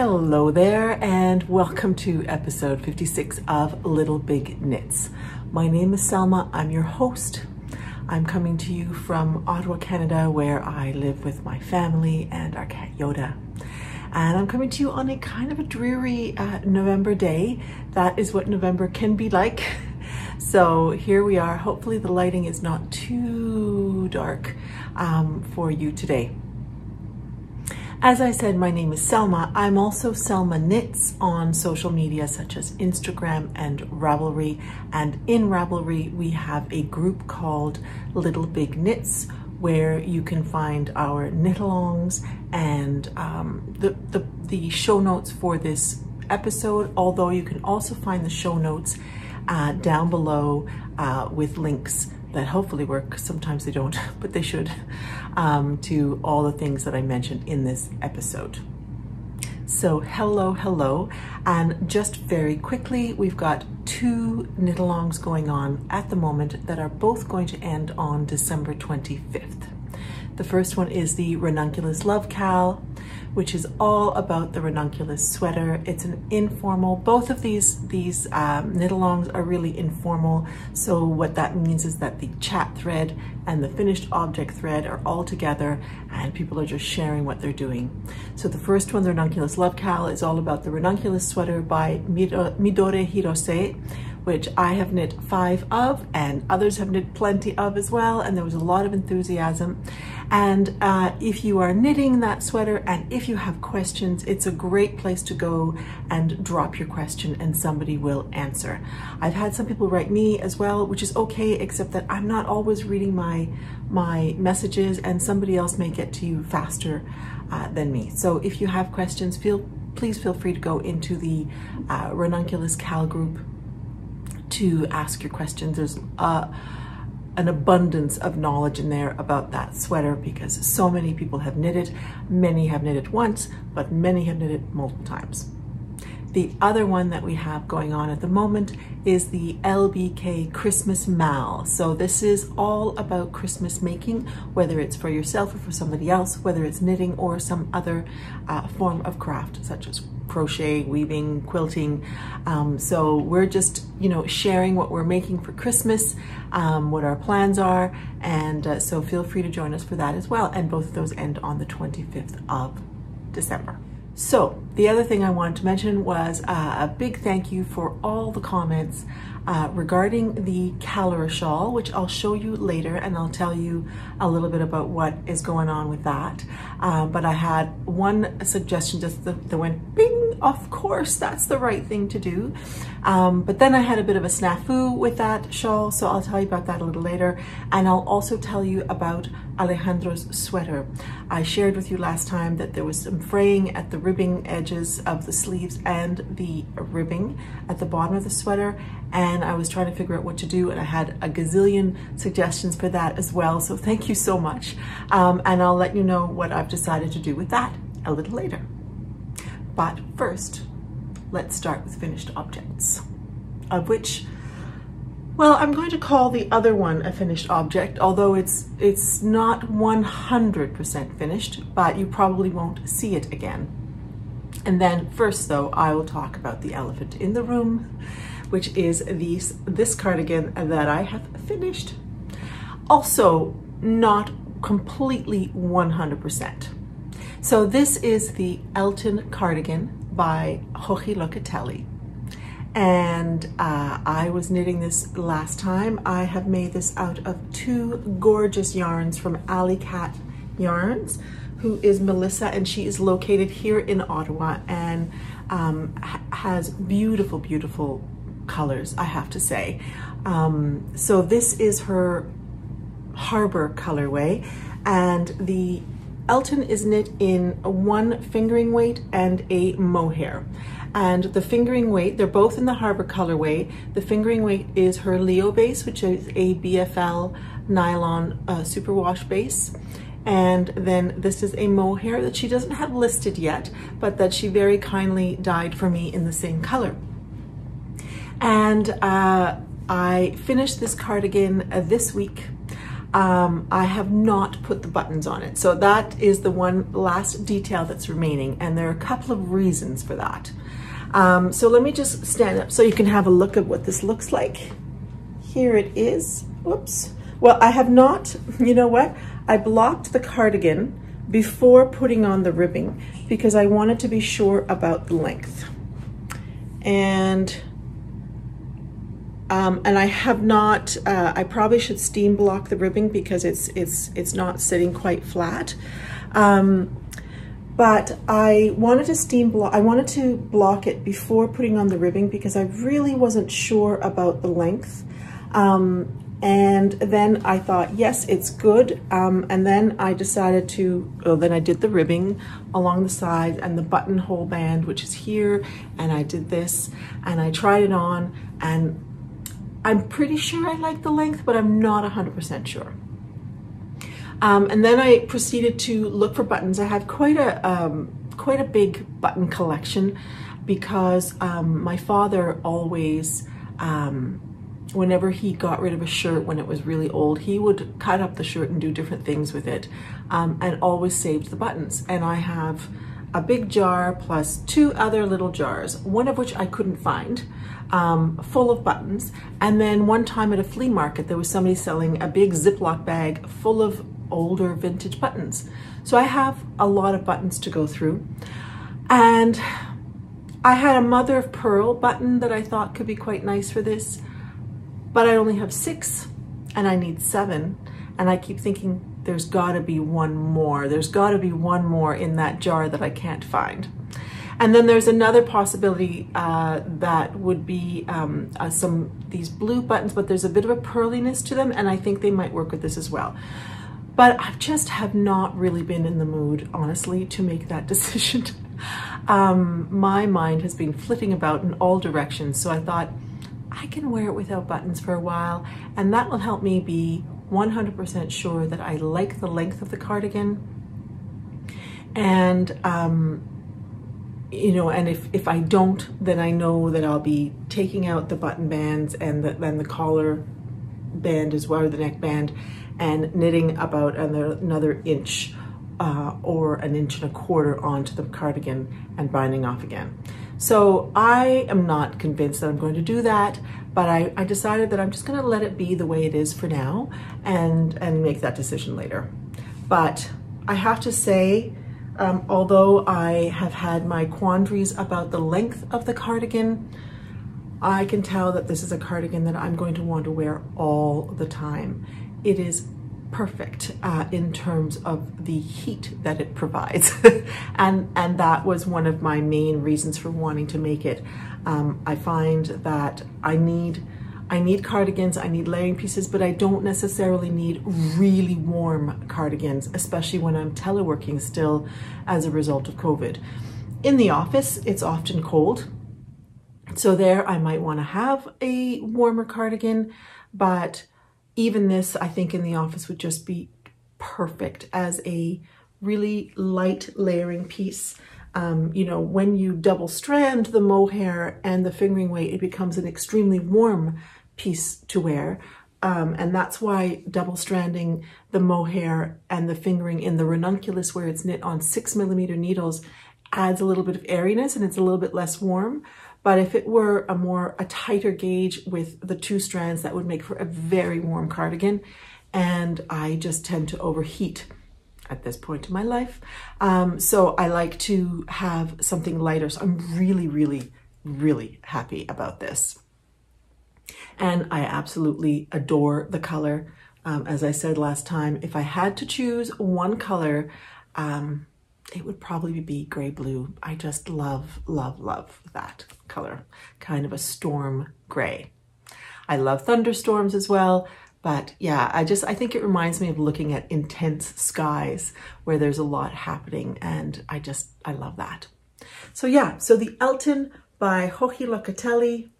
Hello there and welcome to episode 56 of Little Big Knits. My name is Selma, I'm your host. I'm coming to you from Ottawa, Canada, where I live with my family and our cat Yoda. And I'm coming to you on a kind of a dreary November day. That is what November can be like. So here we are. Hopefully the lighting is not too dark for you today. As I said, my name is Selma. I'm also Selma Knits on social media such as Instagram and Ravelry. And in Ravelry, we have a group called Little Big Knits where you can find our knit-alongs and the show notes for this episode, although you can also find the show notes down below with links that hopefully work. Sometimes they don't, but they should, to all the things that I mentioned in this episode. So hello, and just very quickly, we've got two knit-alongs going on at the moment that are both going to end on December 25th. The first one is the ranunculuslovekal, which is all about the ranunculus sweater. It's an informal, both of these knit-alongs are really informal. So what that means is that the chat thread and the finished object thread are all together and people are just sharing what they're doing. So the first one, the ranunculuslovekal, is all about the ranunculus sweater by Midore Hirose, which I have knit 5 of and others have knit plenty of as well, and there was a lot of enthusiasm. And if you are knitting that sweater and if you have questions, it's a great place to go and drop your question and somebody will answer. I've had some people write me as well, which is okay, except that I'm not always reading my messages and somebody else may get to you faster than me. So if you have questions, please feel free to go into the ranunculuslovekal group to ask your questions. There's an abundance of knowledge in there about that sweater because so many people have knit it. Many have knit it once, but many have knit it multiple times. The other one that we have going on at the moment is the LBK Christmas Mal. So this is all about Christmas making, whether it's for yourself or for somebody else, whether it's knitting or some other form of craft such as crochet, weaving, quilting. So we're just, sharing what we're making for Christmas, what our plans are. And so feel free to join us for that as well. And both of those end on the 25th of December. So the other thing I wanted to mention was a big thank you for all the comments regarding the Kallara shawl, which I'll show you later and I'll tell you a little bit about what is going on with that. But I had one suggestion just that went bing, of course, that's the right thing to do. But then I had a bit of a snafu with that shawl, so I'll tell you about that a little later. And I'll also tell you about Alejandro's sweater. I shared with you last time that there was some fraying at the ribbing edges of the sleeves and the ribbing at the bottom of the sweater, and I was trying to figure out what to do, and I had a gazillion suggestions for that as well, so thank you so much. And I'll let you know what I've decided to do with that a little later. But first, let's start with finished objects, of which, well, I'm going to call the other one a finished object, although it's not 100% finished, but you probably won't see it again. And then first though, I will talk about the elephant in the room, which is this cardigan that I have finished. Also not completely 100%. So this is the Elton Cardigan by JOJI LOCATELL. And I was knitting this last time. I have made this out of 2 gorgeous yarns from Alley Cat Yarns, who is Melissa, and she is located here in Ottawa and has beautiful, beautiful colors, I have to say. So this is her HARBOUR colorway, and the Elton is knit in a 1 fingering weight and a mohair. And the fingering weight, they're both in the HARBOUR colorway. The fingering weight is her Leo base, which is a BFL nylon superwash base. And then this is a mohair that she doesn't have listed yet, but that she very kindly dyed for me in the same color. And I finished this cardigan this week. I have not put the buttons on it. So that is the one last detail that's remaining, and there are a couple of reasons for that. So let me just stand up so you can have a look at what this looks like. Here it is. Whoops. Well, I have not, you know what? I blocked the cardigan before putting on the ribbing because I wanted to be sure about the length. And I have not, I probably should steam block the ribbing because it's not sitting quite flat. But I wanted to block it before putting on the ribbing because I really wasn't sure about the length. And then I thought, yes, it's good. And then I decided to, then I did the ribbing along the side and the buttonhole band, which is here. And I did this and I tried it on, and I'm pretty sure I like the length, but I'm not 100% sure. And then I proceeded to look for buttons. I have quite a big button collection because my father always, whenever he got rid of a shirt when it was really old, he would cut up the shirt and do different things with it, and always saved the buttons. And I have a big jar plus 2 other little jars, one of which I couldn't find, full of buttons. And then one time at a flea market, there was somebody selling a big Ziploc bag full of older vintage buttons. So I have a lot of buttons to go through. And I had a mother of pearl button that I thought could be quite nice for this, but I only have 6 and I need 7. And I keep thinking there's gotta be one more. There's gotta be one more in that jar that I can't find. And then there's another possibility that would be these blue buttons, but there's a bit of a pearliness to them, and I think they might work with this as well. But I just have not really been in the mood, honestly, to make that decision. My mind has been flitting about in all directions, so I thought I can wear it without buttons for a while, and that will help me be 100% sure that I like the length of the cardigan. And you know, and if I don't, then I know that I'll be taking out the button bands and then the collar band as well, or the neck band, and knitting about another inch or 1.25 inches onto the cardigan and binding off again. So I am not convinced that I'm going to do that, but I decided that I'm just going to let it be the way it is for now and make that decision later. But I have to say, although I have had my quandaries about the length of the cardigan, I can tell that this is a cardigan that I'm going to want to wear all the time. It is perfect in terms of the heat that it provides. and that was one of my main reasons for wanting to make it. I find that I need cardigans, I need layering pieces, but I don't necessarily need really warm cardigans, especially when I'm teleworking still as a result of COVID. In the office, it's often cold. So there I might want to have a warmer cardigan, but even this, I think in the office would just be perfect as a really light layering piece. You know, when you double strand the mohair and the fingering weight, it becomes an extremely warm piece to wear. And that's why double stranding the mohair and the fingering in the ranunculus, where it's knit on 6mm needles, adds a little bit of airiness and it's a little bit less warm. But if it were a tighter gauge with the 2 strands, that would make for a very warm cardigan. And I just tend to overheat at this point in my life. So I like to have something lighter. So I'm really, really, really happy about this. And I absolutely adore the color. As I said last time, if I had to choose one color, it would probably be gray blue. I just love, love, love that color. Kind of a storm gray. I love thunderstorms as well, but yeah, I think it reminds me of looking at intense skies where there's a lot happening, and I love that. So yeah, so the Elton by JOJI LOCATELL,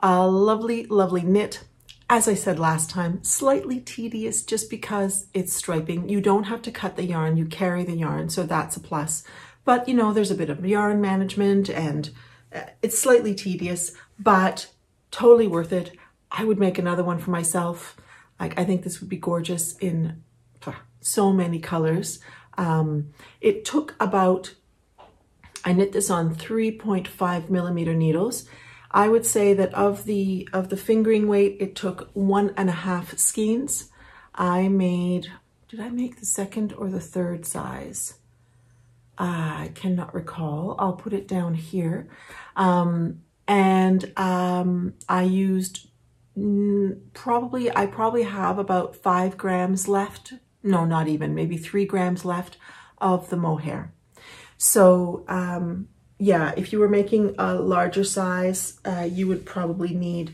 a lovely, lovely knit. As I said last time, slightly tedious just because it's striping. You don't have to cut the yarn, you carry the yarn, so that's a plus. But you know, there's a bit of yarn management and it's slightly tedious, but totally worth it. I would make another one for myself. Like, I think this would be gorgeous in so many colors. It took about, I knit this on 3.5 millimeter needles. I would say that of the fingering weight, it took 1.5 skeins. I made, did I make the second or the third size? I cannot recall. I'll put it down here. I used I probably have about 5 grams left. No, not even, maybe 3 grams left of the mohair. So yeah, if you were making a larger size, you would probably need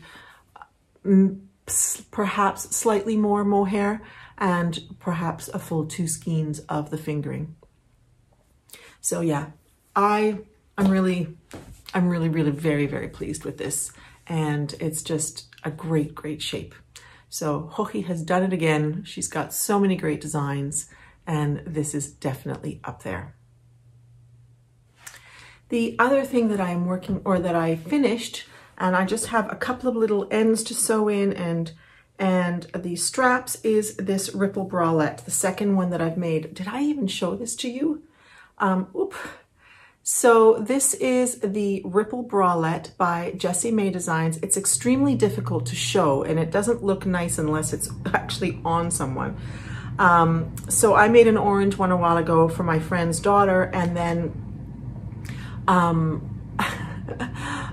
perhaps slightly more mohair and perhaps a full 2 skeins of the fingering. So yeah, I'm really very, very pleased with this, and it's just a great, great shape. So JOJI has done it again. She's got so many great designs, and this is definitely up there. The other thing that I am working, or that I finished, and I just have a couple of little ends to sew in, and the straps, is this ripple bralette, the second one that I've made. Did I even show this to you? So this is the ripple bralette by Jessie May Designs. It's extremely difficult to show, and it doesn't look nice unless it's actually on someone. So I made an orange one a while ago for my friend's daughter, and then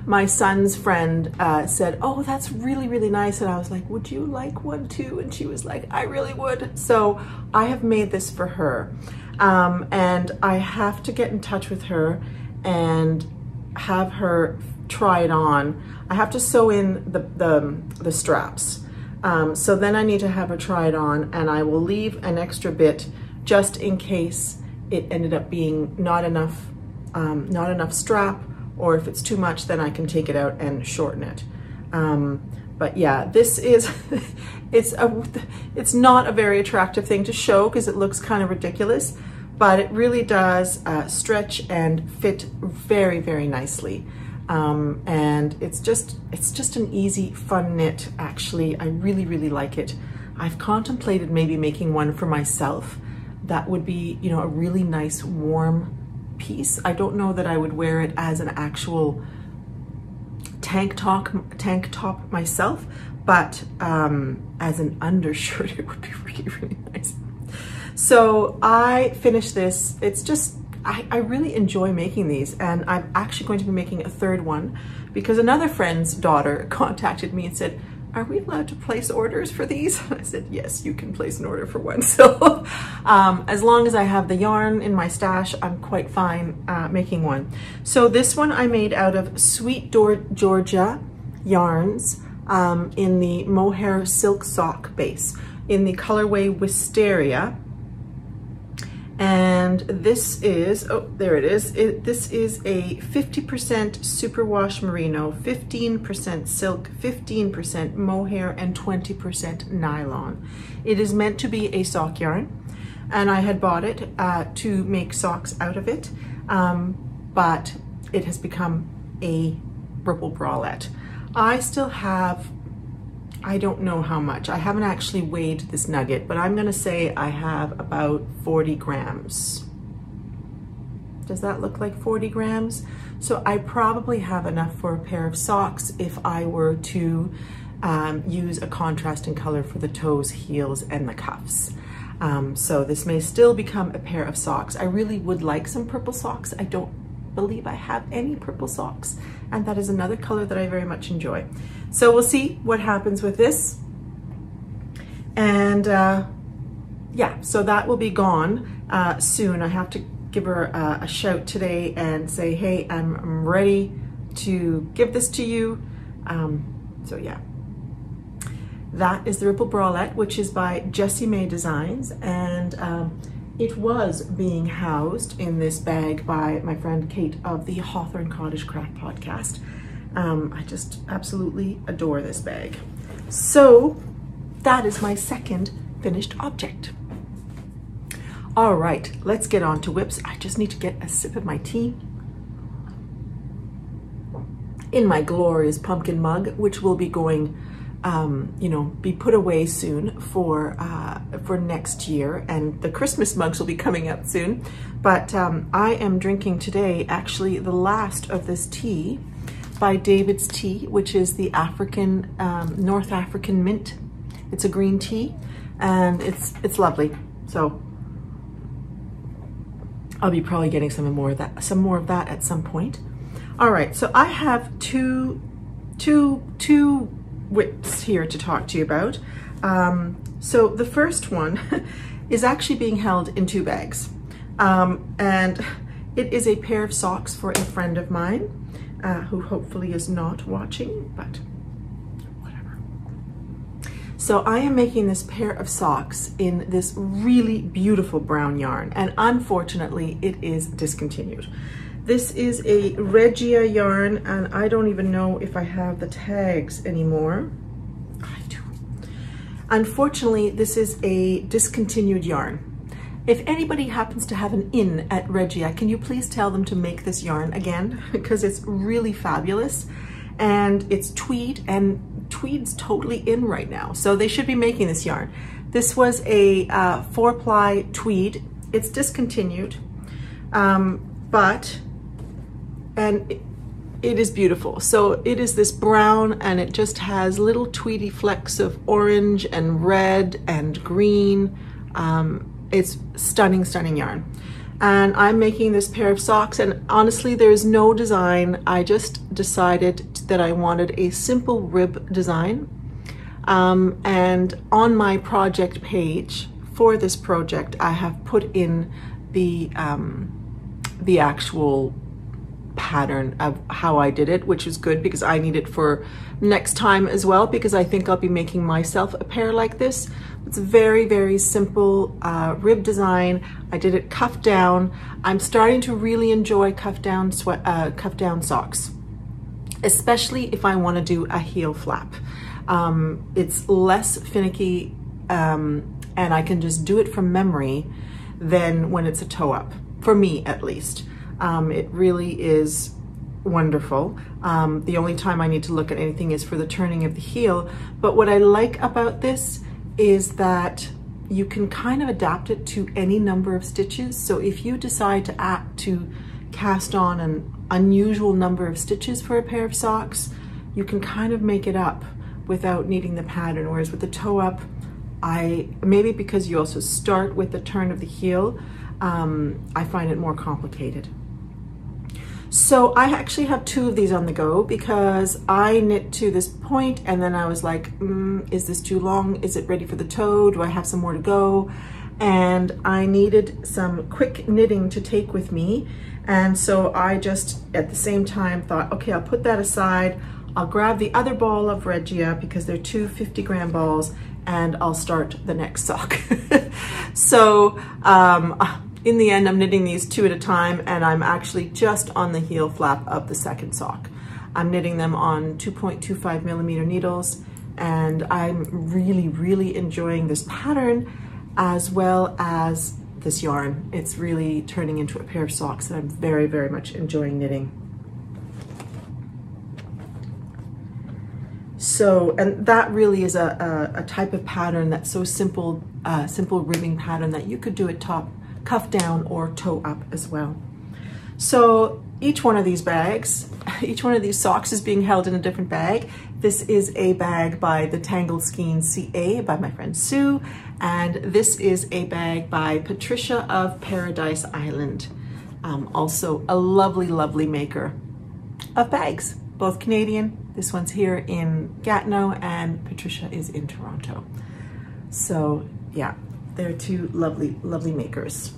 my son's friend said, oh, that's really, really nice. And I was like, would you like one too? And she was like, I really would. So I have made this for her. And I have to get in touch with her and have her try it on. I have to sew in the straps. So then I need to have her try it on, and I will leave an extra bit just in case it ended up being not enough strap, or if it's too much, then I can take it out and shorten it. But yeah, this is, it's not a very attractive thing to show because it looks kind of ridiculous, but it really does stretch and fit very, very nicely. And it's just an easy, fun knit, actually. I really, really like it. I've contemplated maybe making one for myself. That would be, you know, a really nice warm piece. I don't know that I would wear it as an actual tank top myself, but as an undershirt, it would be really, really nice. So I finished this. It's just, I really enjoy making these, and I'm actually going to be making a third one because another friend's daughter contacted me and said, are we allowed to place orders for these? I said, yes, you can place an order for one. So as long as I have the yarn in my stash, I'm quite fine making one. So this one I made out of Sweet Georgia yarns in the mohair silk sock base in the colorway Wisteria. And this is, oh, there it is. This is a 50% superwash merino, 15% silk, 15% mohair, and 20% nylon. It is meant to be a sock yarn, and I had bought it to make socks out of it, but it has become a ripple bralette. I still have, I don't know how much. I haven't actually weighed this nugget, but I'm gonna say I have about 40 grams. Does that look like 40 grams? So I probably have enough for a pair of socks if I were to use a contrasting color for the toes, heels, and the cuffs. So this may still become a pair of socks. I really would like some purple socks. I don't believe I have any purple socks, and that is another color that I very much enjoy. So we'll see what happens with this. And yeah, so that will be gone soon. I have to give her a shout today and say, hey, I'm ready to give this to you. So yeah, that is the Ripple Bralette, which is by Jessie May Designs, and it was being housed in this bag by my friend Kate of the Hawthorne Cottage Craft podcast. I just absolutely adore this bag. So that is my second finished object. All right, let's get on to whips. I just need to get a sip of my tea in my glorious pumpkin mug, which will be going you know, be put away soon for next year, and the Christmas mugs will be coming out soon. But I am drinking today actually the last of this tea by David's Tea, which is the African, North African mint. It's a green tea, and it's lovely. So I'll be probably getting some more of that at some point. All right, so I have two whips here to talk to you about. So the first one is actually being held in 2 bags. And it is a pair of socks for a friend of mine who hopefully is not watching, but whatever. So I am making this pair of socks in this really beautiful brown yarn, and unfortunately it is discontinued. This is a Regia yarn, and I don't even know if I have the tags anymore. I do. Unfortunately, this is a discontinued yarn. If anybody happens to have an in at Regia, can you please tell them to make this yarn again? Because it's really fabulous, and it's tweed, and tweed's totally in right now. So they should be making this yarn. This was a 4-ply tweed. It's discontinued, and it is beautiful. So it is this brown, and it just has little tweedy flecks of orange and red and green. It's stunning, stunning yarn. And I'm making this pair of socks, and honestly, there's no design. I just decided that I wanted a simple rib design. And on my project page for this project, I have put in the actual pattern of how I did it, which is good because I need it for next time as well, because I think I'll be making myself a pair like this. It's a very, very simple rib design. I did it cuff down. I'm starting to really enjoy cuff down socks, especially if I want to do a heel flap. It's less finicky, and I can just do it from memory than when it's a toe up, for me at least. It really is wonderful. The only time I need to look at anything is for the turning of the heel. But what I like about this is that you can kind of adapt it to any number of stitches. So if you decide to cast on an unusual number of stitches for a pair of socks, you can kind of make it up without needing the pattern. Whereas with the toe up, maybe because you also start with the turn of the heel, I find it more complicated. So I actually have 2 of these on the go because I knit to this point, and then I was like, is this too long? Is it ready for the toe? Do I have some more to go? And I needed some quick knitting to take with me. And so I just, at the same time, thought, okay, I'll put that aside. I'll grab the other ball of Regia because they're 2 50-gram balls, and I'll start the next sock. So, in the end, I'm knitting these 2 at a time, and I'm actually just on the heel flap of the second sock. I'm knitting them on 2.25 millimeter needles, and I'm really, really enjoying this pattern as well as this yarn. It's really turning into a pair of socks that I'm very, very much enjoying knitting. So, and that really is a type of pattern that's so simple, simple ribbing pattern that you could do it cuff down or toe up as well. So each one of these bags, each one of these socks is being held in a different bag. This is a bag by the Tangled SKEIN CA by my friend Sue, and this is a bag by Patricia of Paradise Island. Also a lovely, lovely maker of bags, both Canadian. This one's here in Gatineau, and Patricia is in Toronto. So yeah, they're 2 lovely, lovely makers.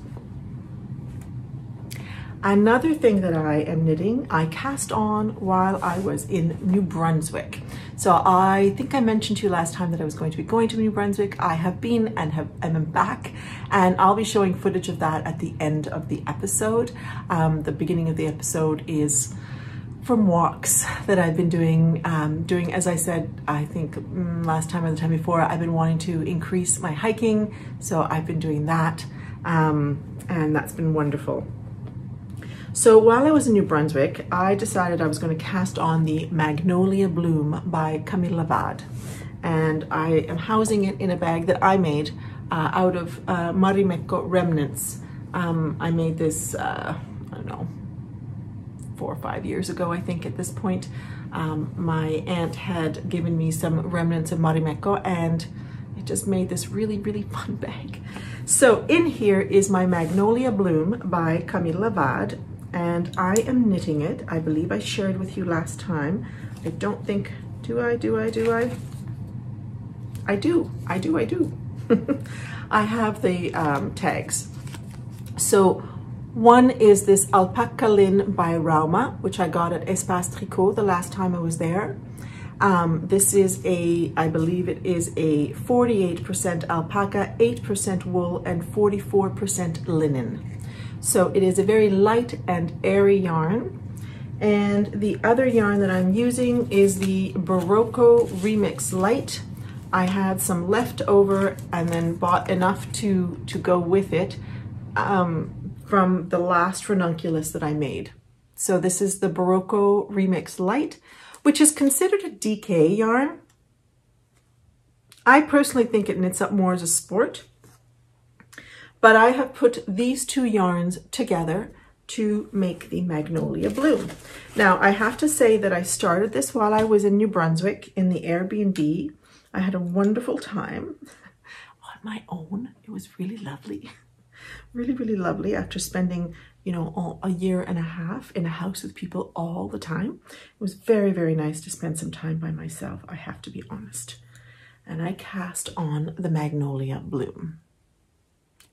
Another thing that I am knitting, I cast on while I was in New Brunswick. So I think I mentioned to you last time that I was going to be going to New Brunswick. I have been and I'm back, and I'll be showing footage of that at the end of the episode. The beginning of the episode is from walks that I've been doing, as I said, I think last time or the time before, I've been wanting to increase my hiking. So I've been doing that, and that's been wonderful. So while I was in New Brunswick, I decided I was going to cast on the Magnolia Bloom by CAMILLA. And I am housing it in a bag that I made out of Marimekko remnants. I made this, I don't know, 4 or 5 years ago, I think at this point. My aunt had given me some remnants of Marimekko, and it just made this really, really fun bag. So in here is my Magnolia Bloom by CAMILLA, and I am knitting it. I believe I shared with you last time. I don't think, do I? I do. I have the tags. So one is this Alpakka Lin by RAUMA, which I got at Espace Tricot the last time I was there. This is I believe it is a 48% alpaca, 8% wool, and 44% linen. So it is a very light and airy yarn. And the other yarn that I'm using is the BEROCCO Remix Light. I had some left over and then bought enough to go with it from the last ranunculus that I made. So this is the BEROCCO Remix Light, which is considered a DK yarn. I personally think it knits up more as a sport, but I have put these two yarns together to make the Magnolia Bloom. Now, I have to say that I started this while I was in New Brunswick in the Airbnb. I had a wonderful time on my own. It was really lovely. Really, really lovely after spending, you know, a year and a half in a house with people all the time. It was very, very nice to spend some time by myself, I have to be honest. And I cast on the Magnolia Bloom.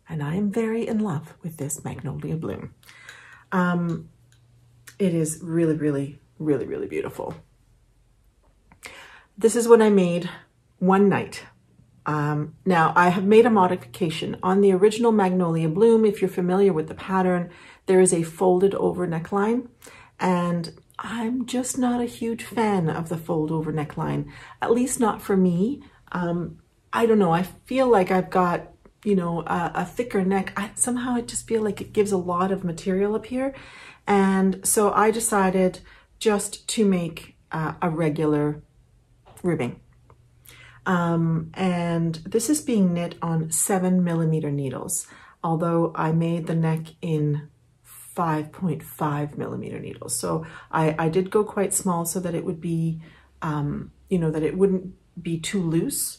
And I am very in love with this Magnolia Bloom. It is really, really, really, really beautiful. This is what I made one night. Now I have made a modification on the original Magnolia Bloom. If you're familiar with the pattern, there is a folded over neckline, and I'm just not a huge fan of the fold over neckline, at least not for me. I don't know, I feel like I've got, you know, a thicker neck. Somehow I just feel like it gives a lot of material up here. And so I decided just to make a regular ribbing. And this is being knit on 7mm needles, although I made the neck in 5.5mm needles. So I did go quite small so that it would be, you know, that it wouldn't be too loose.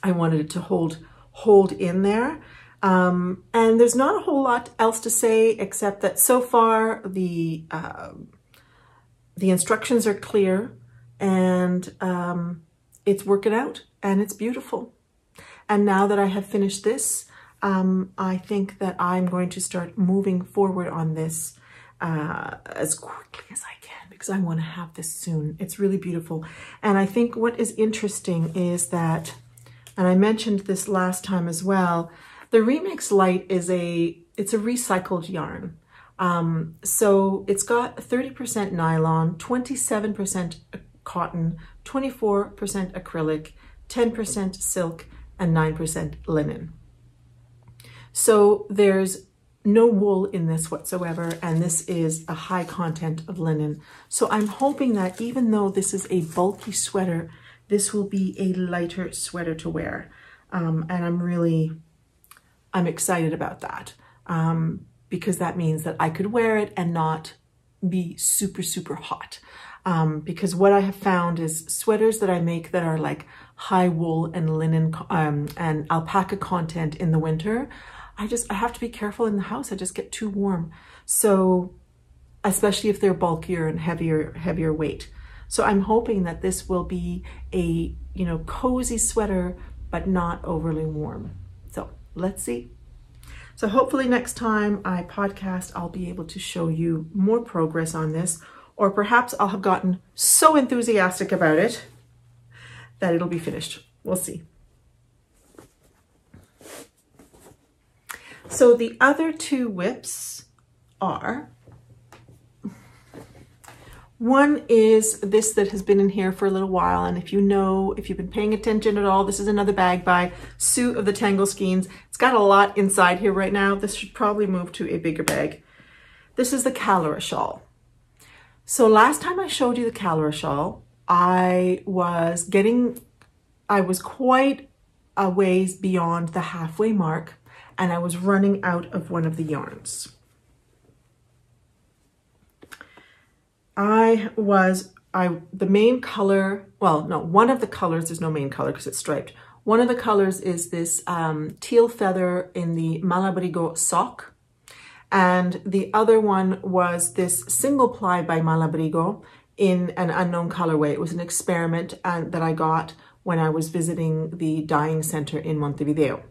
I wanted it to hold in there. And there's not a whole lot else to say except that so far the instructions are clear, and it's working out and it's beautiful. And now that I have finished this, I think that I'm going to start moving forward on this as quickly as I can, because I want to have this soon. It's really beautiful. And I think what is interesting is that, and I mentioned this last time as well, the Remix Light is it's a recycled yarn. So it's got 30% nylon, 27% cotton, 24% acrylic, 10% silk, and 9% linen. So there's no wool in this whatsoever, and this is a high content of linen. So I'm hoping that even though this is a bulky sweater, this will be a lighter sweater to wear. And I'm excited about that, because that means that I could wear it and not be super, super hot. Because what I have found is sweaters that I make that are like high wool and linen and alpaca content in the winter, I have to be careful in the house. I just get too warm. So especially if they're bulkier and heavier weight. So I'm hoping that this will be a, you know, cozy sweater, but not overly warm. So let's see. So hopefully next time I podcast, I'll be able to show you more progress on this, or perhaps I'll have gotten so enthusiastic about it that it'll be finished. We'll see. So the other two whips are, one is this that has been in here for a little while, and if you've been paying attention at all, this is another bag by Sue of the Tangled Skeins. It's got a lot inside here right now. This should probably move to a bigger bag. This is the Kallara shawl. So last time I showed you the Kallara shawl, I was quite a ways beyond the halfway mark, and I was running out of one of the yarns. The main color, well, no, one of the colors, there's no main color because it's striped. One of the colors is this teal feather in the MALABRIGO sock. And the other one was this single ply by MALABRIGO in an unknown colorway. It was an experiment that I got when I was visiting the dyeing center in Montevideo.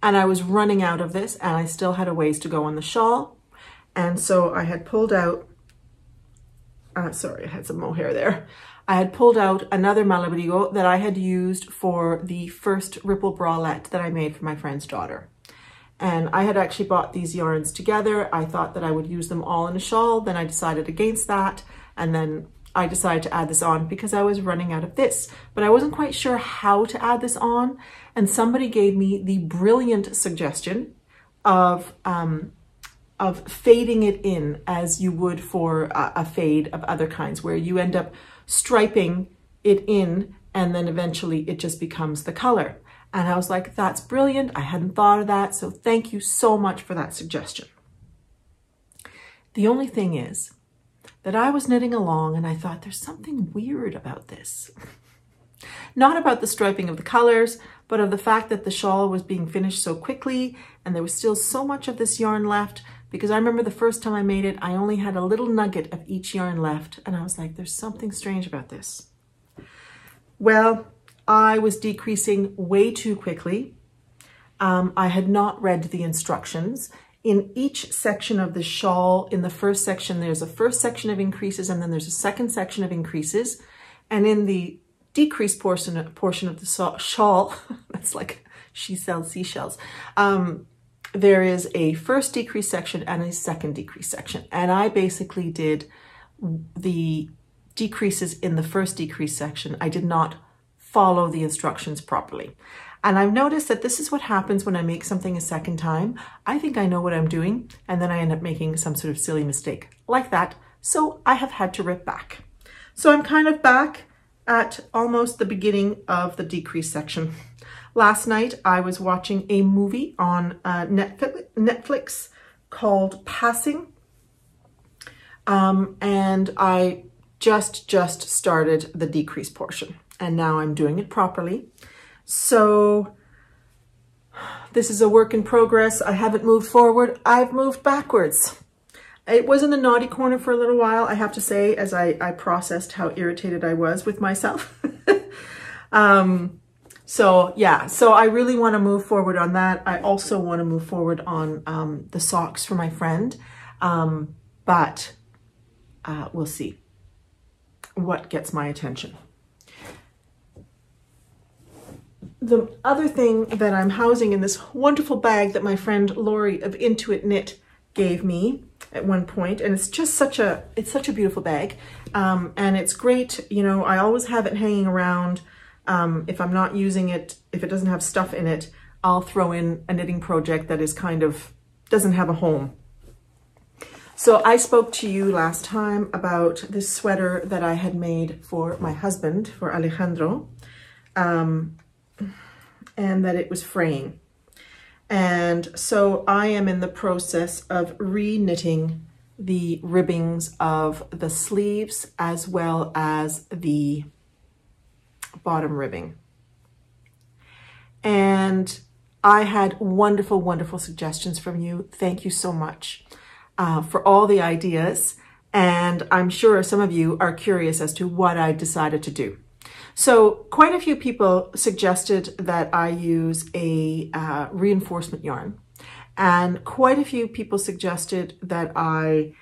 And I was running out of this, and I still had a ways to go on the shawl. And so I had pulled out, sorry, I had some mohair there. I had pulled out another MALABRIGO that I had used for the first ripple bralette that I made for my friend's daughter. And I had actually bought these yarns together. I thought that I would use them all in a shawl. Then I decided against that. And then I decided to add this on because I was running out of this. But I wasn't quite sure how to add this on. And somebody gave me the brilliant suggestion of fading it in as you would for a fade of other kinds, where you end up striping it in and then eventually it just becomes the color. And I was like, that's brilliant. I hadn't thought of that. So thank you so much for that suggestion. The only thing is that I was knitting along and I thought there's something weird about this. Not about the striping of the colors, but of the fact that the shawl was being finished so quickly and there was still so much of this yarn left, because I remember the first time I made it, I only had a little nugget of each yarn left. And I was like, there's something strange about this. Well, I was decreasing way too quickly. I had not read the instructions. In each section of the shawl, in the first section, there's a first section of increases and then there's a second section of increases. And in the decrease portion of the shawl, that's like she sells seashells, there is a first decrease section and a second decrease section. And I basically did the decreases in the first decrease section. I did not follow the instructions properly. And I've noticed that this is what happens when I make something a second time. I think I know what I'm doing, and then I end up making some sort of silly mistake like that. So I have had to rip back. So I'm kind of back at almost the beginning of the decrease section. Last night, I was watching a movie on Netflix called Passing. And I just started the decrease portion. And now I'm doing it properly. So this is a work in progress. I haven't moved forward. I've moved backwards. It was in the naughty corner for a little while, I have to say, as I processed how irritated I was with myself. So yeah, so I really want to move forward on that. I also want to move forward on the socks for my friend, but we'll see what gets my attention. The other thing that I'm housing in this wonderful bag that my friend Lori of Intuit Knit gave me at one point, and it's just such a beautiful bag, and it's great. You know, I always have it hanging around. If I'm not using it, if it doesn't have stuff in it, I'll throw in a knitting project that is kind of doesn't have a home. So I spoke to you last time about this sweater that I had made for my husband, for Alejandro, and that it was fraying. And so I am in the process of re-knitting the ribbings of the sleeves as well as the bottom ribbing. And I had wonderful, wonderful suggestions from you. Thank you so much for all the ideas. And I'm sure some of you are curious as to what I decided to do. So quite a few people suggested that I use a reinforcement yarn, and quite a few people suggested that I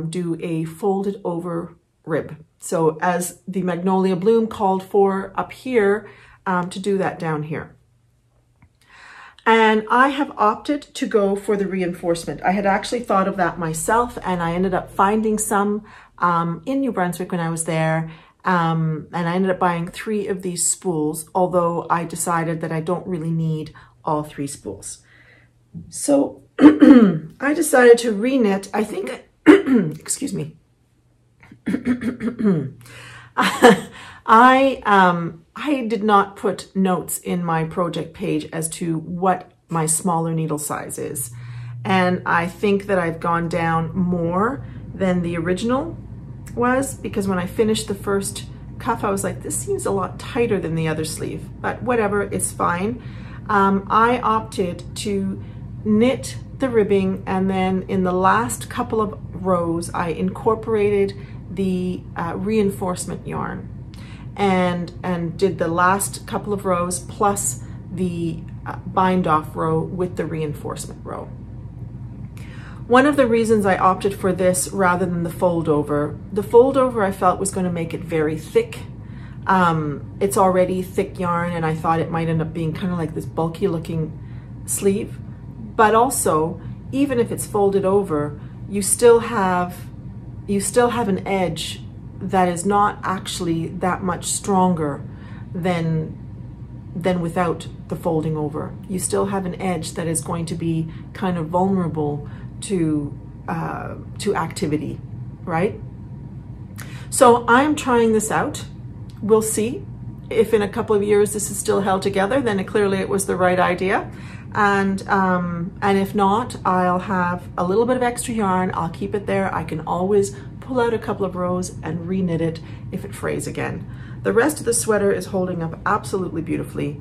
do a folded over rib. So as the Magnolia Bloom called for up here, to do that down here. And I have opted to go for the reinforcement. I had actually thought of that myself, and I ended up finding some in New Brunswick when I was there. And I ended up buying 3 of these spools, although I decided that I don't really need all 3 spools. So I decided to re-knit. I think, excuse me. I did not put notes in my project page as to what my smaller needle size is. And I think that I've gone down more than the original was, because when I finished the first cuff, I was like, this seems a lot tighter than the other sleeve, but whatever, it's fine. I opted to knit the ribbing, and then in the last couple of rows, I incorporated the reinforcement yarn and did the last couple of rows plus the bind off row with the reinforcement row. One of the reasons I opted for this rather than the fold over I felt was going to make it very thick. It's already thick yarn, and I thought it might end up being kind of like this bulky looking sleeve. But also, even if it's folded over, you still have an edge that is not actually that much stronger than without the folding over. You still have an edge that is going to be kind of vulnerable to activity, right? So I'm trying this out. We'll see if in a couple of years this is still held together, then clearly it was the right idea. And if not, I'll have a little bit of extra yarn. I'll keep it there. I can always pull out a couple of rows and re-knit it if it frays again. The rest of the sweater is holding up absolutely beautifully.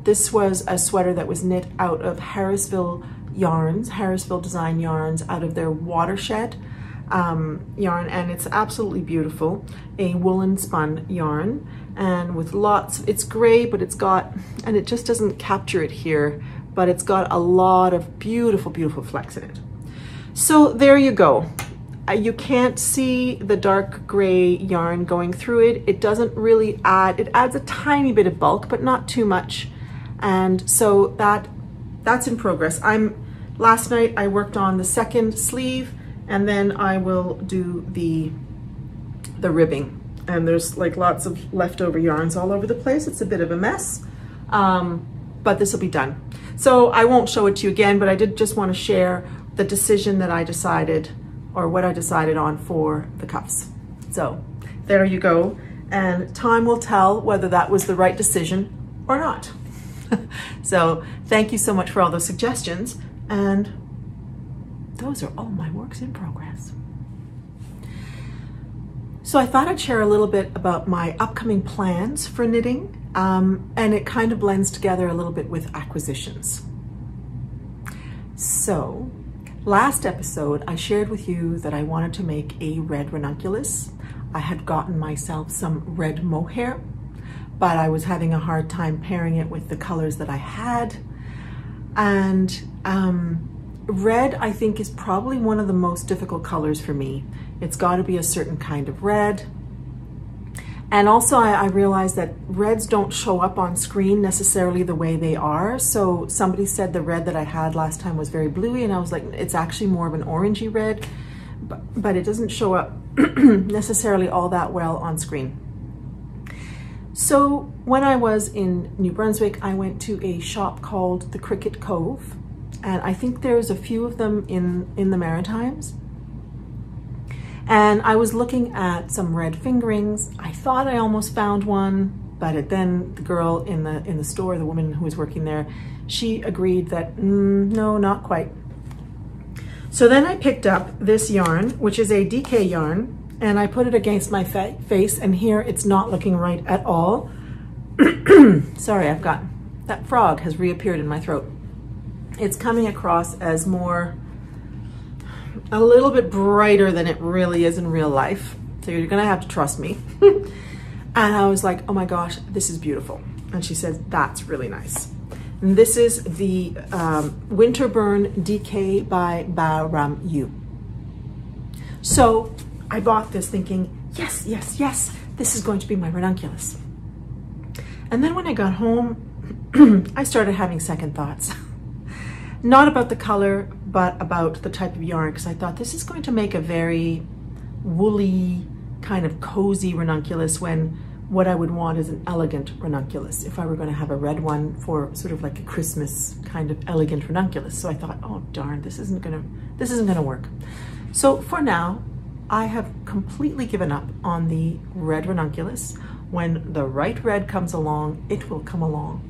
This was a sweater that was knit out of Harrisville yarns, Harrisville Design yarns, out of their Watershed yarn, and it's absolutely beautiful. A woolen spun yarn, and with lots, it's gray, but it's got, and it just doesn't capture it here, but it's got a lot of beautiful, beautiful flecks in it. So there you go. You can't see the dark gray yarn going through it. It doesn't really add, it adds a tiny bit of bulk, but not too much. And so that's in progress. Last night I worked on the second sleeve, and then I will do the ribbing. And there's like lots of leftover yarns all over the place. It's a bit of a mess, but this will be done. So I won't show it to you again, but I did just want to share the decision that I decided, or what I decided on for the cuffs. So there you go. And time will tell whether that was the right decision or not. So thank you so much for all those suggestions. And those are all my works in progress. So I thought I'd share a little bit about my upcoming plans for knitting, and it kind of blends together a little bit with acquisitions. So last episode, I shared with you that I wanted to make a red ranunculus. I had gotten myself some red mohair, but I was having a hard time pairing it with the colors that I had. And red, I think, is probably one of the most difficult colors for me. It's got to be a certain kind of red. And also I realized that reds don't show up on screen necessarily the way they are. So somebody said the red that I had last time was very bluey, and I was like, it's actually more of an orangey red, but it doesn't show up necessarily all that well on screen. So when I was in New Brunswick, I went to a shop called the Cove, and I think there's a few of them in the Maritimes. And I was looking at some red fingerings. I thought I almost found one, but then the girl in the store, the woman who was working there, she agreed that no, not quite. So then I picked up this yarn, which is a DK yarn, and I put it against my face, and here it's not looking right at all. Sorry, that frog has reappeared in my throat. It's coming across as a little bit brighter than it really is in real life. So you're gonna have to trust me. And I was like, oh my gosh, this is beautiful. And she said, that's really nice. And this is the WINTERBURN DK by Baram. So I bought this thinking, yes, yes, yes, this is going to be my ranunculus. And then when I got home, I started having second thoughts. Not about the color, but about the type of yarn, because I thought this is going to make a very woolly, kind of cozy ranunculus when what I would want is an elegant ranunculus if I were going to have a red one for sort of like a Christmas kind of elegant ranunculus. So I thought, oh darn, this isn't gonna work. So for now, I have completely given up on the red ranunculus. When the right red comes along, it will come along.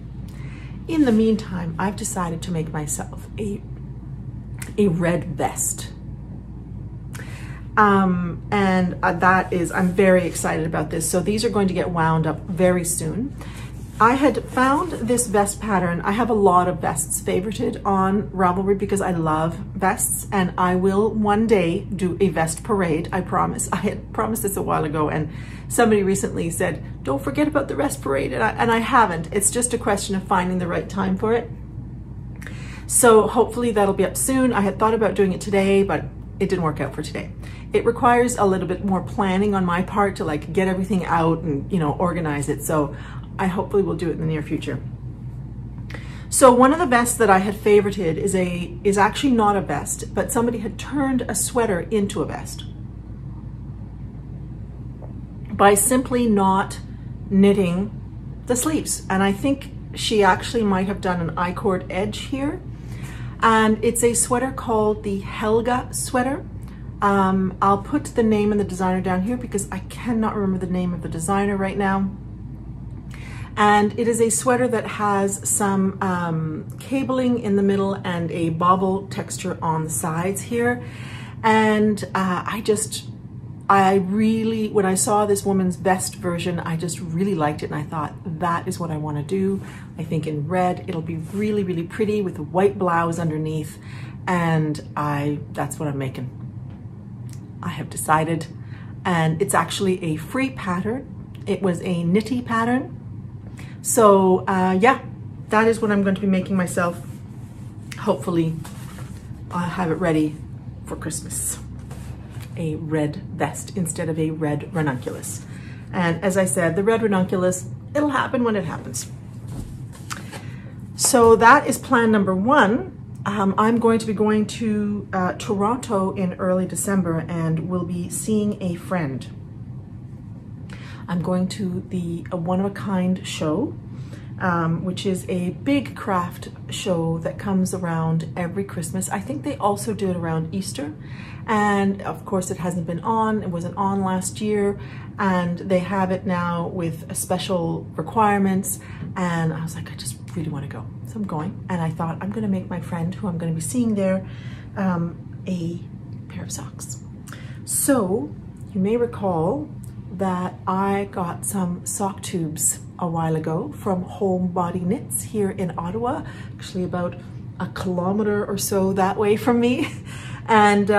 In the meantime, I've decided to make myself a red vest. I'm very excited about this. So these are going to get wound up very soon. I had found this vest pattern. I have a lot of vests favorited on Ravelry because I love vests, and I will one day do a vest parade, I promise. I had promised this a while ago, and somebody recently said, don't forget about the vest parade, and I haven't. It's just a question of finding the right time for it. So hopefully that'll be up soon. I had thought about doing it today, but it didn't work out for today. It requires a little bit more planning on my part to like get everything out and, you know, organize it. So I hopefully will do it in the near future. So one of the vests that I had favorited is actually not a vest, but somebody had turned a sweater into a vest by simply not knitting the sleeves. And I think she actually might have done an I-cord edge here. And it's a sweater called the Helga sweater. I'll put the name and the designer down here because I cannot remember the name of the designer right now. And it is a sweater that has some cabling in the middle and a bobble texture on the sides here. And I really, when I saw this woman's vest version, I just really liked it, and I thought that is what I want to do. I think in red it'll be really, really pretty with a white blouse underneath, and that's what I'm making. I have decided, and it's actually a free pattern. It was a knitty pattern. So yeah, that is what I'm going to be making myself. Hopefully I'll have it ready for Christmas. A red vest instead of a red ranunculus. And as I said, the red ranunculus, it'll happen when it happens. So that is plan number one. I'm going to be going to Toronto in early December and will be seeing a friend. I'm going to the one-of-a-kind show, which is a big craft show that comes around every Christmas. I think they also do it around Easter. And of course it hasn't been on, it wasn't on last year, and they have it now with special requirements. And I was like, I just really want to go. So I'm going, and I thought I'm gonna make my friend who I'm gonna be seeing there a pair of socks. So you may recall that I got some sock tubes a while ago from Homebody Knits here in Ottawa, actually about a kilometer or so that way from me. And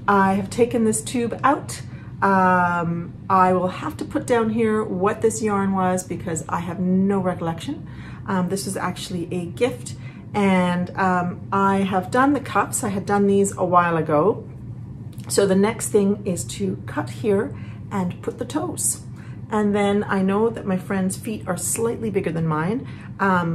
I have taken this tube out. I will have to put down here what this yarn was because I have no recollection. This was actually a gift, and I have done the cuffs. I had done these a while ago. So the next thing is to cut here and put the toes. And then I know that my friend's feet are slightly bigger than mine,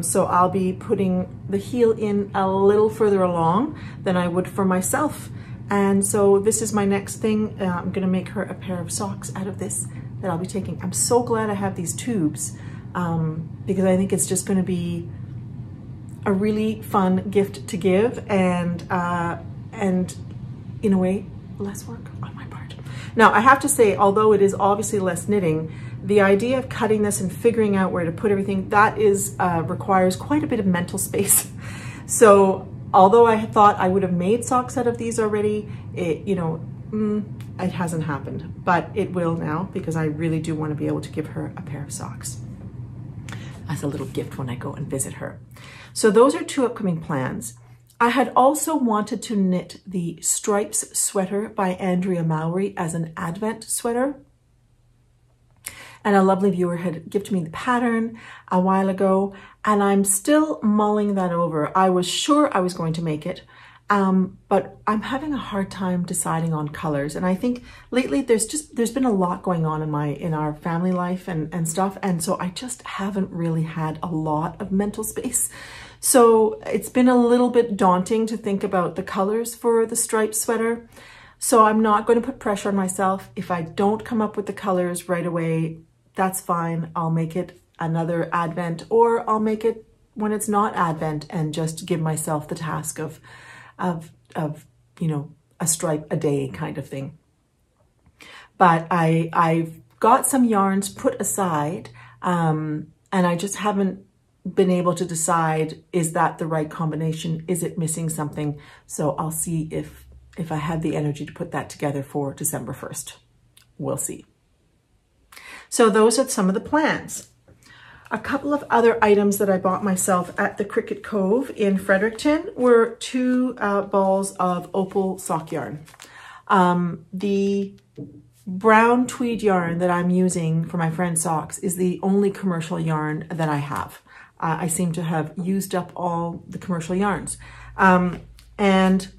so I'll be putting the heel in a little further along than I would for myself. And so this is my next thing. I'm gonna make her a pair of socks out of this that I'll be taking. I'm so glad I have these tubes because I think it's just gonna be a really fun gift to give, and in a way, less work on my part. Now, I have to say, although it is obviously less knitting, the idea of cutting this and figuring out where to put everything, that is requires quite a bit of mental space. So although I had thought I would have made socks out of these already, it hasn't happened, but it will now because I really do want to be able to give her a pair of socks as a little gift when I go and visit her. So those are two upcoming plans. I had also wanted to knit the Stripes sweater by Andrea Mowry as an Advent sweater. And a lovely viewer had gifted me the pattern a while ago, and I'm still mulling that over. I was sure I was going to make it, but I'm having a hard time deciding on colors. And I think lately there's been a lot going on in our family life and stuff, and so I just haven't really had a lot of mental space. So it's been a little bit daunting to think about the colors for the striped sweater. So I'm not going to put pressure on myself. If I don't come up with the colors right away, that's fine. I'll make it another Advent, or I'll make it when it's not Advent and just give myself the task of you know, a stripe a day kind of thing. But I've got some yarns put aside, and I just haven't been able to decide, is that the right combination? Is it missing something? So I'll see if I have the energy to put that together for December 1st. We'll see. So those are some of the plans. A couple of other items that I bought myself at the Cricket Cove in Fredericton were 2 balls of Opal sock yarn. The brown tweed yarn that I'm using for my friend's socks is the only commercial yarn that I have. I seem to have used up all the commercial yarns. And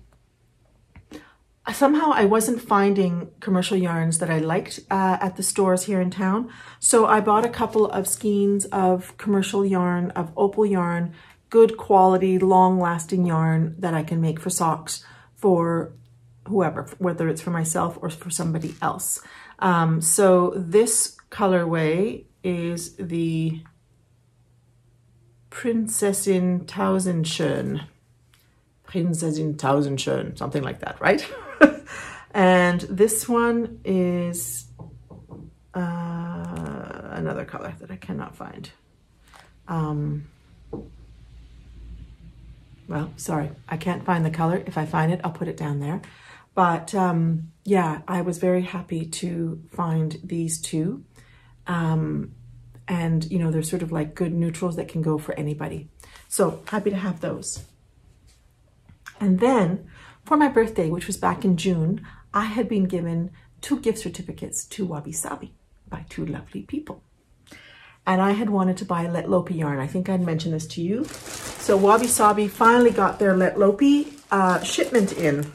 somehow I wasn't finding commercial yarns that I liked at the stores here in town. So I bought a couple of skeins of commercial yarn, of Opal yarn, good quality, long-lasting yarn that I can make for socks for whoever, whether it's for myself or for somebody else. So this colorway is the Prinzessin Tausendschön. Prinzessin Tausendschön, something like that, right? And this one is another color that I cannot find. Well, sorry, I can't find the color. If I find it, I'll put it down there. But yeah, I was very happy to find these 2. And, you know, they're sort of like good neutrals that can go for anybody. So happy to have those. And then for my birthday, which was back in June, I had been given 2 gift certificates to Wabi Sabi by 2 lovely people. And I had wanted to buy Let Lopi yarn. I think I'd mentioned this to you. So Wabi Sabi finally got their Let Lopi shipment in.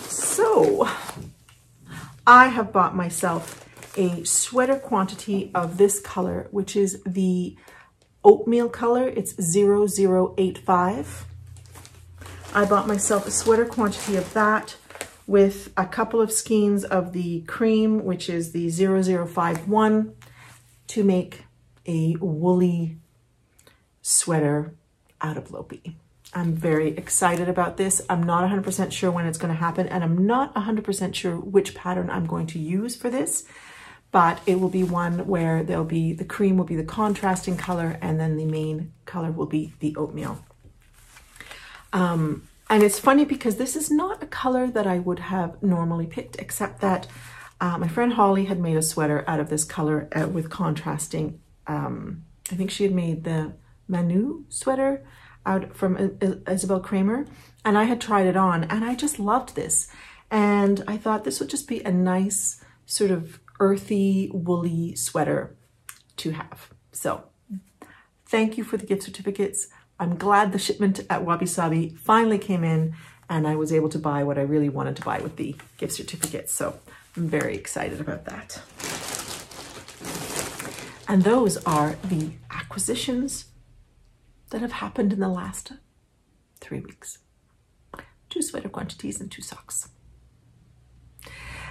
So I have bought myself a sweater quantity of this color, which is the oatmeal color. It's 0085. I bought myself a sweater quantity of that with a couple of skeins of the cream, which is the 0051, to make a woolly sweater out of Lopi. I'm very excited about this. I'm not 100% sure when it's going to happen, and I'm not 100% sure which pattern I'm going to use for this, but it will be one where there'll be, the cream will be the contrasting color, and then the main color will be the oatmeal. And it's funny because this is not a color that I would have normally picked, except that my friend Holly had made a sweater out of this color with contrasting. I think she had made the Manu sweater out from Isabelle KRAEMER, and I had tried it on, and I just loved this. And I thought this would just be a nice sort of earthy, woolly sweater to have. So thank you for the gift certificates. I'm glad the shipment at Wabi Sabi finally came in, and I was able to buy what I really wanted to buy with the gift certificates. So I'm very excited about that. And those are the acquisitions that have happened in the last 3 weeks. 2 sweater quantities and 2 socks.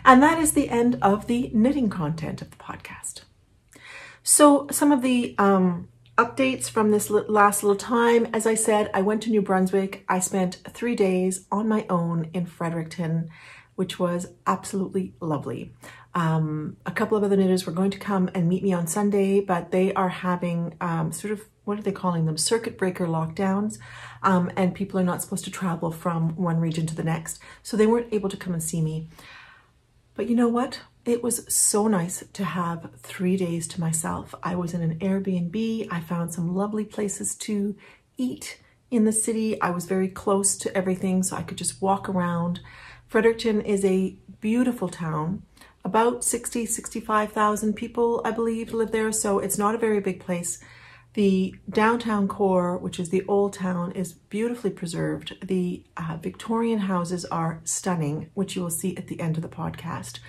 And that is the end of the knitting content of the podcast. So some of the updates from this last little time. As I said, I went to New Brunswick. I spent 3 days on my own in Fredericton, which was absolutely lovely. A couple of other knitters were going to come and meet me on Sunday, but they are having sort of, what are they calling them? Circuit breaker lockdowns. And people are not supposed to travel from one region to the next. So they weren't able to come and see me. But you know what? It was so nice to have 3 days to myself. I was in an Airbnb. I found some lovely places to eat in the city. I was very close to everything, so I could just walk around. Fredericton is a beautiful town. About 65,000 people, I believe, live there, so it's not a very big place. The downtown core, which is the old town, is beautifully preserved. The Victorian houses are stunning, which you will see at the end of the podcast.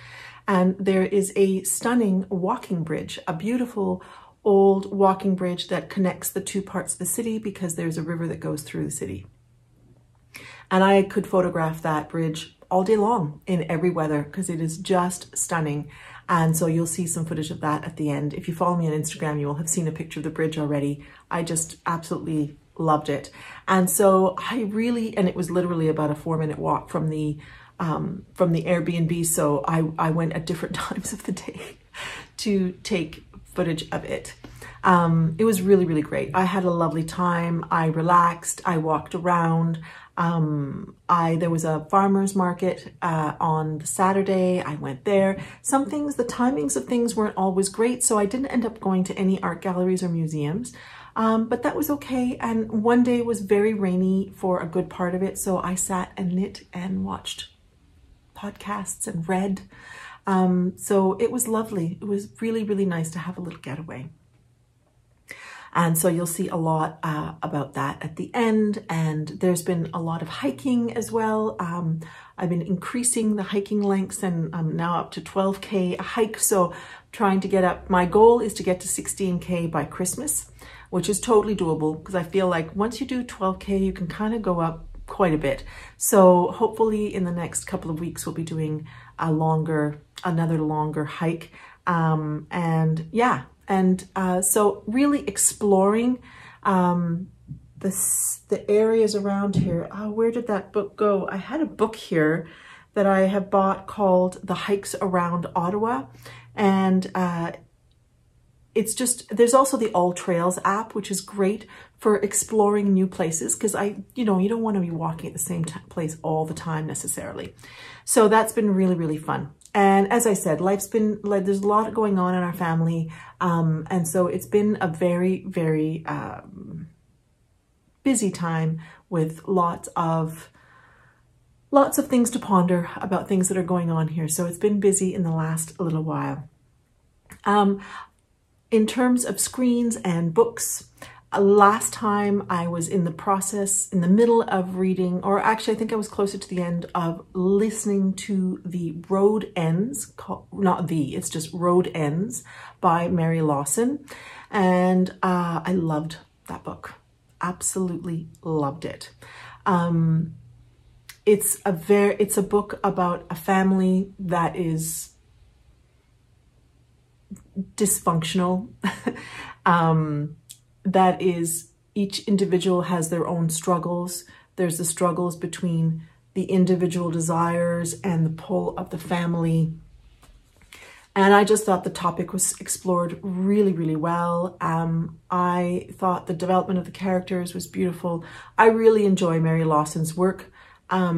And there is a stunning walking bridge, a beautiful old walking bridge that connects the 2 parts of the city because there's a river that goes through the city. And I could photograph that bridge all day long in every weather because it is just stunning. And so you'll see some footage of that at the end. If you follow me on Instagram, you will have seen a picture of the bridge already. I just absolutely loved it. And so and it was literally about a 4-minute walk from the Airbnb. So I went at different times of the day to take footage of it. It was really, really great. I had a lovely time. I relaxed. I walked around. There was a farmer's market on the Saturday. I went there. Some things, the timings of things weren't always great, so I didn't end up going to any art galleries or museums. But that was okay. And one day was very rainy for a good part of it, so I sat and knit and watched podcasts and read. So it was lovely. It was really, really nice to have a little getaway. And so you'll see a lot about that at the end. And there's been a lot of hiking as well. I've been increasing the hiking lengths, and I'm now up to 12K a hike. So trying to get up, my goal is to get to 16K by Christmas, which is totally doable because I feel like once you do 12K, you can kind of go up quite a bit. So hopefully in the next couple of weeks, we'll be doing another longer hike. And yeah. And so really exploring the areas around here. Oh, where did that book go? I had a book here that I have bought called The Hikes Around Ottawa. And it's just, there's also the All Trails app, which is great for exploring new places because you don't want to be walking at the same place all the time necessarily. So that's been really, really fun. And as I said, life's been like, there's a lot going on in our family. And so it's been a very, very busy time with lots of things to ponder about things that are going on here. So it's been busy in the last little while. In terms of screens and books, last time I was in the middle of reading, or actually I think I was closer to the end of listening to The Road Ends, it's just Road Ends by Mary Lawson. And I loved that book. Absolutely loved it. It's a book about a family that is dysfunctional. That is, each individual has their own struggles. There's the struggles between the individual desires and the pull of the family. And I just thought the topic was explored really, really well. I thought the development of the characters was beautiful. I really enjoy Mary Lawson's work. I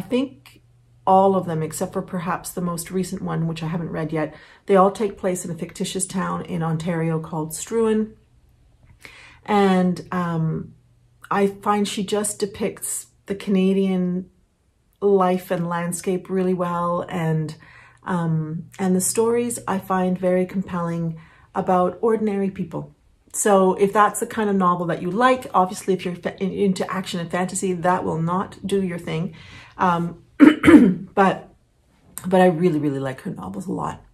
think all of them, except for perhaps the most recent one, which I haven't read yet, they all take place in a fictitious town in Ontario called Struan. And I find she just depicts the Canadian life and landscape really well. And the stories I find very compelling about ordinary people. So if that's the kind of novel that you like, obviously if you're into action and fantasy, that will not do your thing. But I really, really like her novels a lot.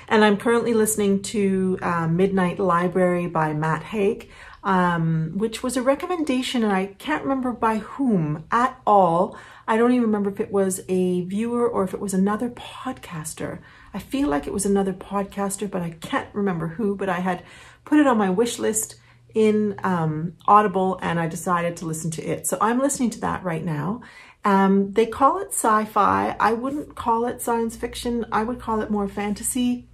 And I'm currently listening to Midnight Library by Matt Haig, which was a recommendation, and I can't remember by whom at all. I don't even remember if it was a viewer or if it was another podcaster. I feel like it was another podcaster, but I can't remember who, but I had put it on my wish list in Audible, and I decided to listen to it. So I'm listening to that right now. They call it sci-fi. I wouldn't call it science fiction. I would call it more fantasy,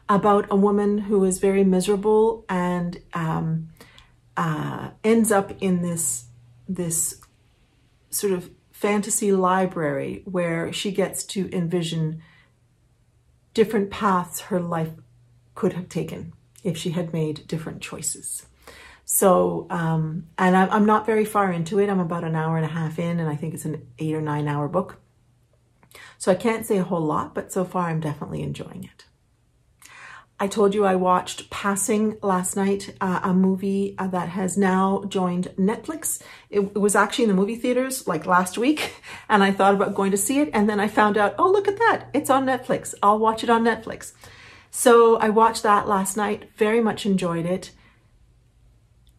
about a woman who is very miserable and ends up in this sort of fantasy library where she gets to envision different paths her life could have taken if she had made different choices. So, and I'm not very far into it. I'm about an hour and a half in, and I think it's an 8 or 9 hour book. So I can't say a whole lot, but so far I'm definitely enjoying it. I told you I watched Passing last night, a movie that has now joined Netflix. It was actually in the movie theaters like last week, and I thought about going to see it, and then I found out, oh, look at that, it's on Netflix. I'll watch it on Netflix. So I watched that last night, very much enjoyed it.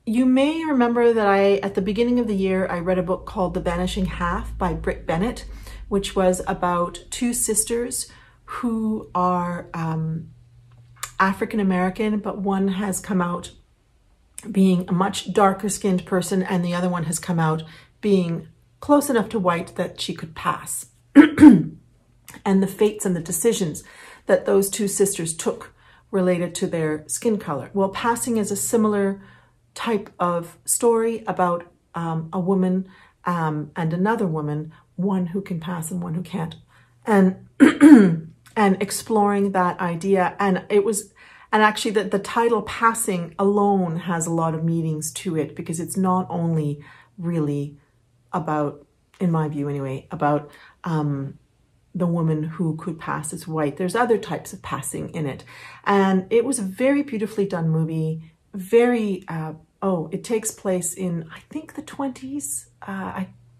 You may remember that at the beginning of the year, I read a book called The Vanishing Half by Britt Bennett, which was about two sisters who are African American, but one has come out being a much darker skinned person and the other one has come out being close enough to white that she could pass. And the fates and the decisions that those two sisters took related to their skin color. Well, Passing is a similar type of story about a woman and another woman, one who can pass and one who can't, and and exploring that idea. And it was, and actually the title Passing alone has a lot of meanings to it, because it's not only really about, in my view anyway, about the woman who could pass as white. There's other types of passing in it. And it was a very beautifully done movie. Very, it takes place in, I think, the 20s.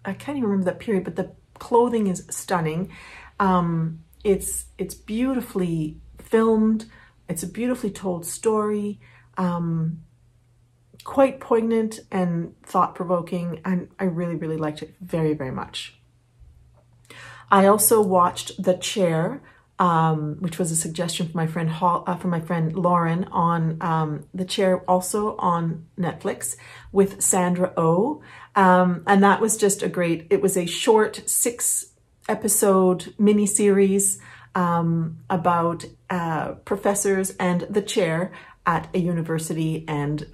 I can't even remember that period, but the clothing is stunning. It's beautifully filmed. It's a beautifully told story. Quite poignant and thought-provoking, and I really, really liked it very, very much. I also watched The Chair, which was a suggestion from my friend Lauren, on The Chair, also on Netflix, with Sandra Oh, and that was just it was a short 6-episode miniseries about professors and the chair at a university, and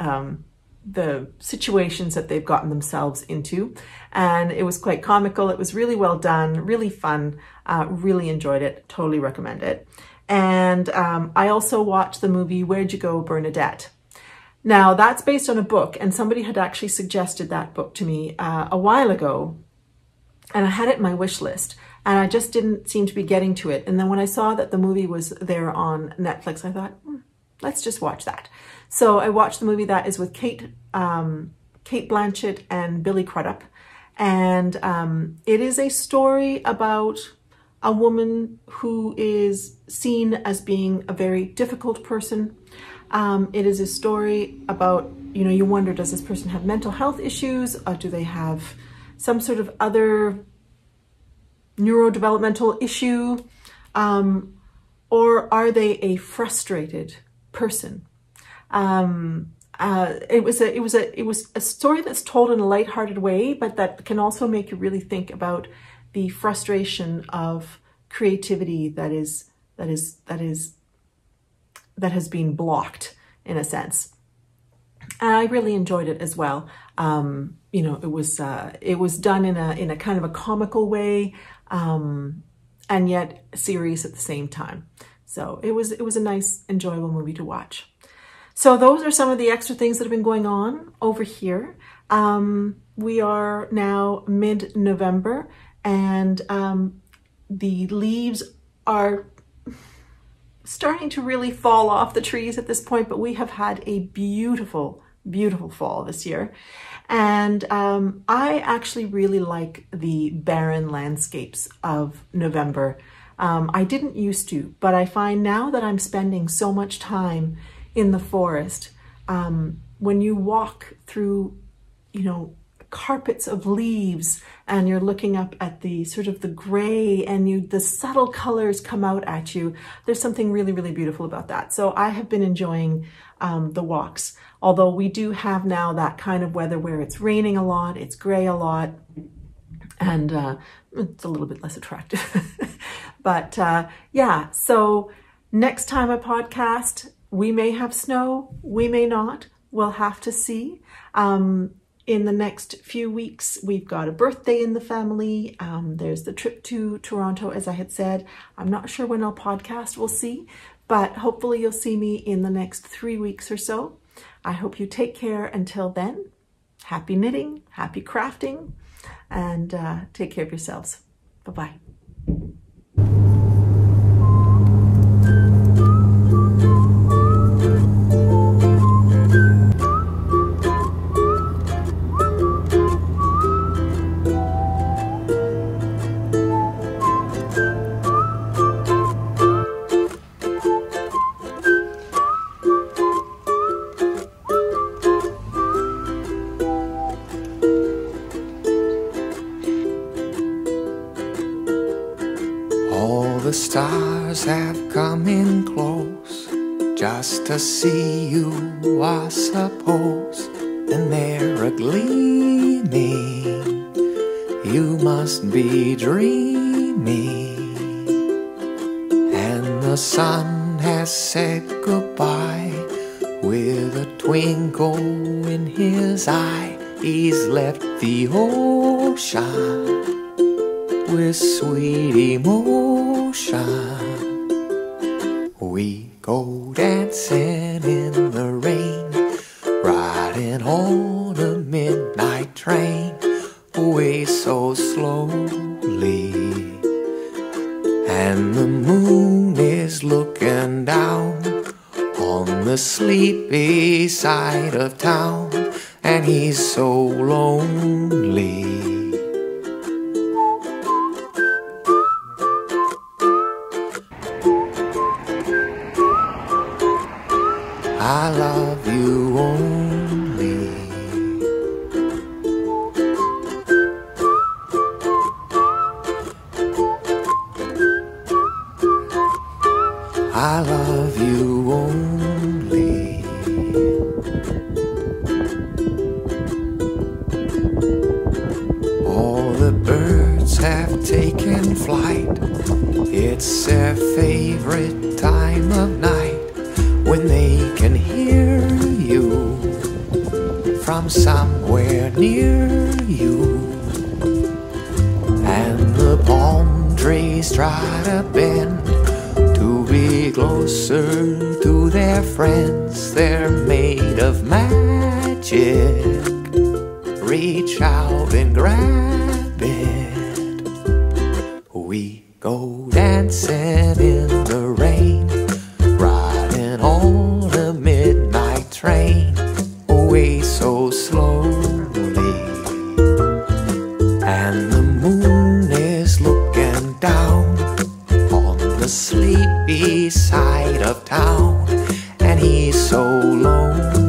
the situations that they've gotten themselves into. And it was quite comical. It was really well done, really fun, really enjoyed it, totally recommend it. And I also watched the movie Where'd You Go, Bernadette? Now that's based on a book, and somebody had actually suggested that book to me a while ago, and I had it in my wish list, and I just didn't seem to be getting to it. And then when I saw that the movie was there on Netflix, I thought, let's just watch that. So I watched the movie that is with Kate Blanchett and Billy Crudup. And it is a story about a woman who is seen as being a very difficult person. It is a story about, you wonder, does this person have mental health issues? Or do they have some sort of other neurodevelopmental issue? Or are they a frustrated person? It was a story that's told in a lighthearted way, but that can also make you really think about the frustration of creativity that has been blocked, in a sense. And I really enjoyed it as well. It was done in a kind of a comical way, and yet serious at the same time. So it was a nice, enjoyable movie to watch. So those are some of the extra things that have been going on over here. We are now mid-November, and the leaves are starting to really fall off the trees at this point, but we have had a beautiful, beautiful fall this year. And I actually really like the barren landscapes of November. I didn't used to, but I find now that I'm spending so much time in the forest, when you walk through, carpets of leaves, and you're looking up at the sort of the gray, and the subtle colors come out at you, there's something really, really beautiful about that. So I have been enjoying the walks, although we do have now that kind of weather where it's raining a lot, it's gray a lot, and it's a little bit less attractive. But yeah, so next time I podcast, we may have snow, we may not, we'll have to see. In the next few weeks, we've got a birthday in the family. There's the trip to Toronto, as I had said. I'm not sure when I'll podcast, we'll see. But hopefully you'll see me in the next 3 weeks or so. I hope you take care until then. Happy knitting, happy crafting, and take care of yourselves. Bye-bye. the stars have come in close just to see you, I suppose, and they're a-gleaming. You must be dreaming, and the sun has said goodbye with a twinkle in his eye. He's left the ocean with sweet emotion. We go dancing in the rain, riding on a midnight train, away so slowly. And the moon is looking down on the sleepy side of town, and he's so lonely. I love you only. I love you only. All the birds have taken flight. It's their favorite time of night, when they can hear you from somewhere near you. And the palm trees try to bend to be closer to their friends. They're made of magic. Reach out and grab it. We go dancing in the rain, riding on a midnight train, away so slowly. And the moon is looking down on the sleepy side of town, and he's so lonely.